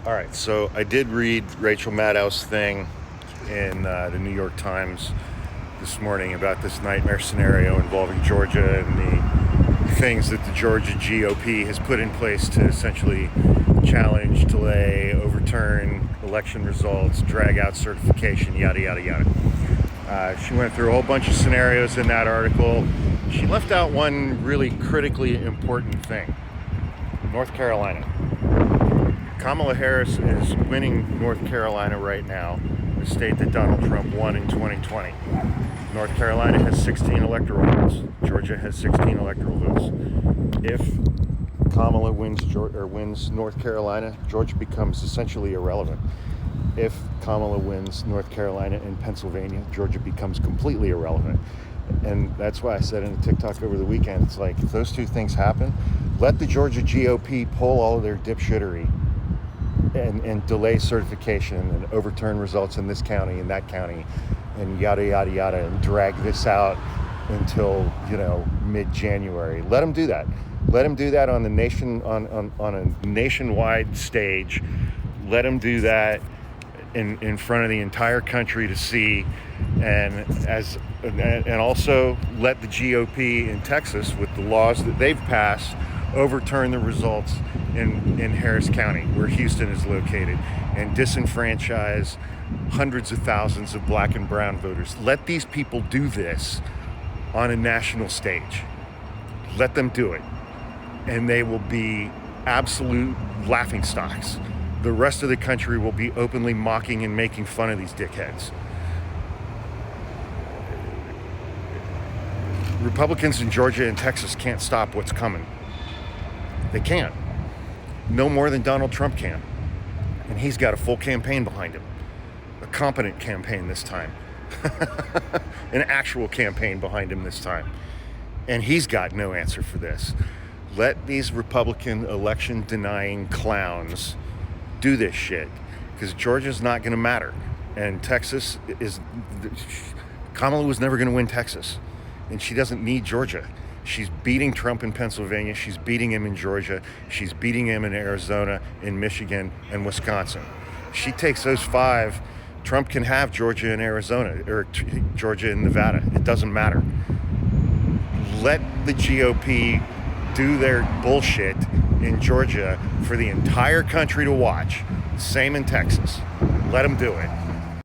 All right, so I did read Rachel Maddow's thing in the New York Times this morning about this nightmare scenario involving Georgia and the things that the Georgia GOP has put in place to essentially challenge, delay, overturn election results, drag out certification, yada, yada, yada. She went through a whole bunch of scenarios in that article. She left out one really critically important thing: North Carolina. Kamala Harris is winning North Carolina right now, the state that Donald Trump won in 2020. North Carolina has 16 electoral votes. Georgia has 16 electoral votes. If Kamala wins North Carolina, Georgia becomes essentially irrelevant. If Kamala wins North Carolina and Pennsylvania, Georgia becomes completely irrelevant. And that's why I said in a TikTok over the weekend, it's like, if those two things happen, let the Georgia GOP pull all of their dipshittery and delay certification and overturn results in this county and that county and yada, yada, yada, and drag this out until, mid-January. Let them do that. Let them do that on a nationwide stage. Let them do that in front of the entire country to see, and also let the GOP in Texas, with the laws that they've passed, overturn the results in Harris County, where Houston is located, and disenfranchise hundreds of thousands of black and brown voters. Let these people do this on a national stage. Let them do it. And they will be absolute laughingstocks. The rest of the country will be openly mocking and making fun of these dickheads. Republicans in Georgia and Texas can't stop what's coming. They can't. No more than Donald Trump can. And he's got a full campaign behind him. A competent campaign this time. An actual campaign behind him this time. And he's got no answer for this. Let these Republican election-denying clowns do this shit, because Georgia's not going to matter. And Texas is... Kamala was never going to win Texas. And she doesn't need Georgia. She's beating Trump in Pennsylvania. She's beating him in Georgia. She's beating him in Arizona, in Michigan, and Wisconsin. She takes those five. Trump can have Georgia and Arizona, or Georgia and Nevada. It doesn't matter. Let the GOP do their bullshit in Georgia for the entire country to watch. Same in Texas. Let them do it.